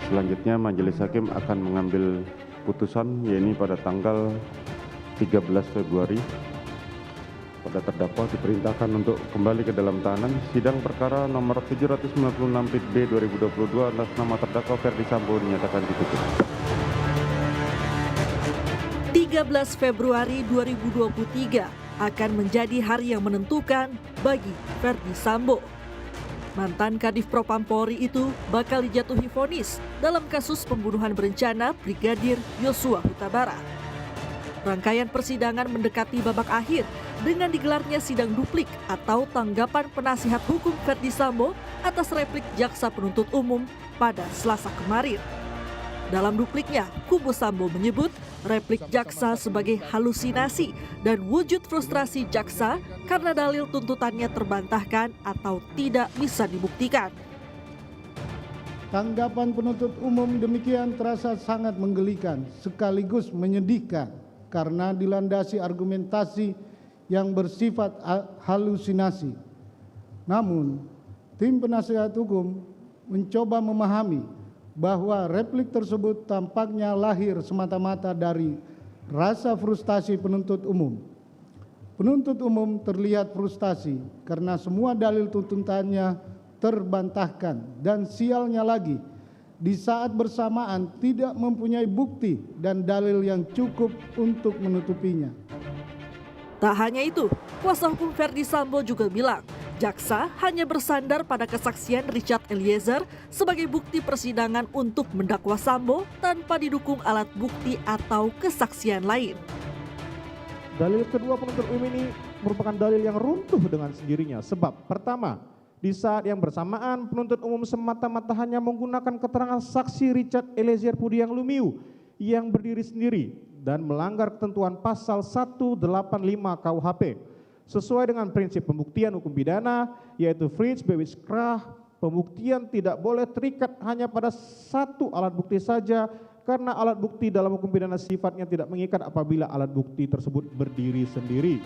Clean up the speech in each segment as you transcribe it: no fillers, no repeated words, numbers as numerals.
Selanjutnya Majelis Hakim akan mengambil putusan, yaitu pada tanggal 13 Februari. Pada terdakwa diperintahkan untuk kembali ke dalam tahanan. Sidang perkara nomor 796 PIT B 2022 atas nama terdakwa Ferdi Sambo dinyatakan ditutup. 13 Februari 2023 akan menjadi hari yang menentukan bagi Ferdi Sambo. Mantan Kadif Propam Polri itu bakal dijatuhi vonis dalam kasus pembunuhan berencana Brigadir Yosua Huta Barat. Rangkaian persidangan mendekati babak akhir dengan digelarnya sidang duplik atau tanggapan penasihat hukum Ferdi Sambo atas replik jaksa penuntut umum pada Selasa kemarin. Dalam dupliknya, kubu Sambo menyebut replik jaksa sebagai halusinasi dan wujud frustrasi jaksa karena dalil tuntutannya terbantahkan atau tidak bisa dibuktikan. Tanggapan penuntut umum demikian terasa sangat menggelikan sekaligus menyedihkan karena dilandasi argumentasi yang bersifat halusinasi. Namun, tim penasihat hukum mencoba memahami bahwa replik tersebut tampaknya lahir semata-mata dari rasa frustasi penuntut umum. Penuntut umum terlihat frustasi karena semua dalil tuntutannya terbantahkan dan sialnya lagi di saat bersamaan tidak mempunyai bukti dan dalil yang cukup untuk menutupinya. Tak hanya itu, kuasa hukum Ferdi Sambo juga bilang jaksa hanya bersandar pada kesaksian Richard Eliezer sebagai bukti persidangan untuk mendakwa Sambo tanpa didukung alat bukti atau kesaksian lain. Dalil kedua penuntut umum ini merupakan dalil yang runtuh dengan sendirinya. Sebab pertama, di saat yang bersamaan penuntut umum semata-mata hanya menggunakan keterangan saksi Richard Eliezer Pudiang Lumiu yang berdiri sendiri dan melanggar ketentuan pasal 185 KUHP. Sesuai dengan prinsip pembuktian hukum pidana, yaitu Frits Bewis Krah, pembuktian tidak boleh terikat hanya pada satu alat bukti saja, karena alat bukti dalam hukum pidana sifatnya tidak mengikat apabila alat bukti tersebut berdiri sendiri.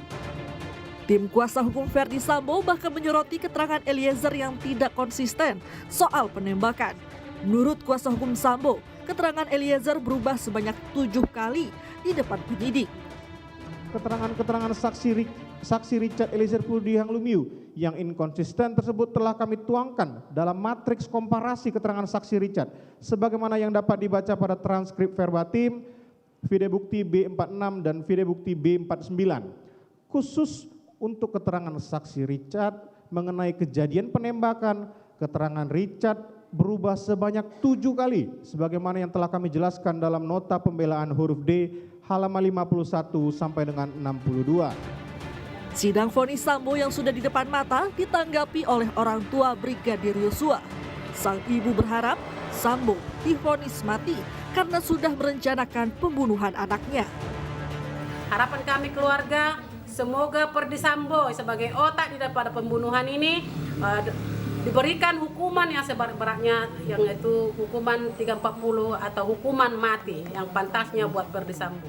Tim kuasa hukum Ferdi Sambo bahkan menyoroti keterangan Eliezer yang tidak konsisten soal penembakan. Menurut kuasa hukum Sambo, keterangan Eliezer berubah sebanyak 7 kali di depan penyidik. Keterangan-keterangan saksi Richard Eliezer Pudiang Lumiu yang inkonsisten tersebut telah kami tuangkan dalam matriks komparasi keterangan saksi Richard sebagaimana yang dapat dibaca pada transkrip verbatim video bukti B46 dan video bukti B49. Khusus untuk keterangan saksi Richard mengenai kejadian penembakan, keterangan Richard berubah sebanyak 7 kali sebagaimana yang telah kami jelaskan dalam nota pembelaan huruf D halaman 51 sampai dengan 62. Sidang vonis Sambo yang sudah di depan mata ditanggapi oleh orang tua Brigadir Yosua. Sang ibu berharap Sambo divonis mati karena sudah merencanakan pembunuhan anaknya. Harapan kami keluarga, semoga Ferdi Sambo sebagai otak di daripada pembunuhan ini diberikan hukuman yang seberat-beratnya, yang itu hukuman 340 atau hukuman mati yang pantasnya buat Ferdi Sambo.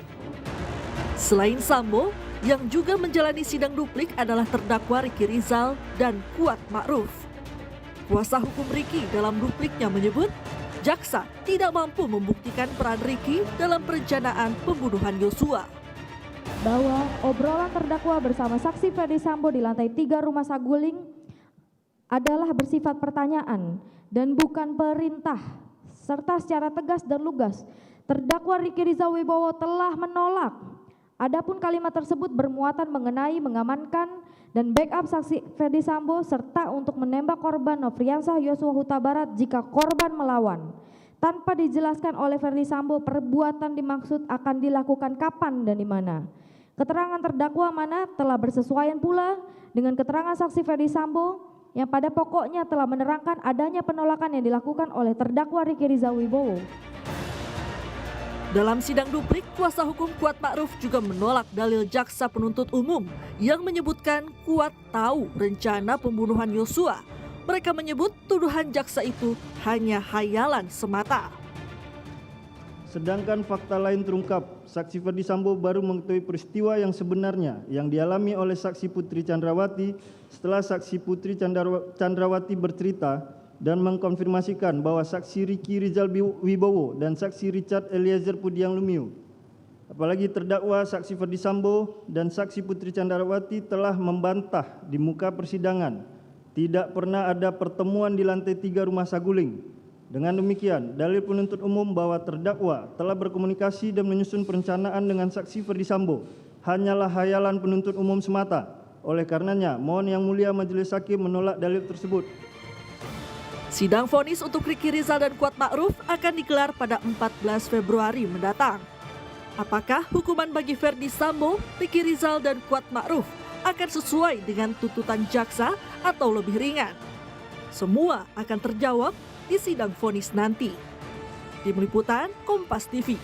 Selain Sambo, yang juga menjalani sidang duplik adalah terdakwa Ricky Rizal dan Kuat Ma'ruf. Kuasa hukum Ricky dalam dupliknya menyebut jaksa tidak mampu membuktikan peran Ricky dalam perencanaan pembunuhan Yosua. Bahwa obrolan terdakwa bersama saksi Ferdi Sambo di lantai 3 Rumah Saguling adalah bersifat pertanyaan dan bukan perintah, serta secara tegas dan lugas terdakwa Ricky Rizal Wibowo telah menolak. Adapun kalimat tersebut bermuatan mengenai mengamankan dan backup saksi Ferdi Sambo serta untuk menembak korban Nofriansah Yosua Huta Barat jika korban melawan. Tanpa dijelaskan oleh Ferdi Sambo perbuatan dimaksud akan dilakukan kapan dan di mana. Keterangan terdakwa mana telah bersesuaian pula dengan keterangan saksi Ferdi Sambo yang pada pokoknya telah menerangkan adanya penolakan yang dilakukan oleh terdakwa Ricky Rizal Wibowo. Dalam sidang duplik, kuasa hukum Kuat Ma'ruf juga menolak dalil jaksa penuntut umum yang menyebutkan Kuat tahu rencana pembunuhan Yosua. Mereka menyebut tuduhan jaksa itu hanya hayalan semata. Sedangkan fakta lain terungkap, saksi Ferdi Sambo baru mengetahui peristiwa yang sebenarnya yang dialami oleh saksi Putri Chandrawati setelah saksi Putri Chandrawati bercerita dan mengkonfirmasikan bahwa saksi Ricky Rizal Wibowo dan saksi Richard Eliezer Pudiang Lumiu, apalagi terdakwa saksi Ferdi Sambo dan saksi Putri Candrawati telah membantah di muka persidangan tidak pernah ada pertemuan di lantai 3 Rumah Saguling. Dengan demikian, dalil penuntut umum bahwa terdakwa telah berkomunikasi dan menyusun perencanaan dengan saksi Ferdi Sambo hanyalah hayalan penuntut umum semata. Oleh karenanya, mohon Yang Mulia Majelis Hakim menolak dalil tersebut. Sidang vonis untuk Ricky Rizal dan Kuat Ma'ruf akan digelar pada 14 Februari mendatang. Apakah hukuman bagi Ferdi Sambo, Ricky Rizal, dan Kuat Ma'ruf akan sesuai dengan tuntutan jaksa atau lebih ringan? Semua akan terjawab di sidang vonis nanti. Tim Liputan Kompas TV.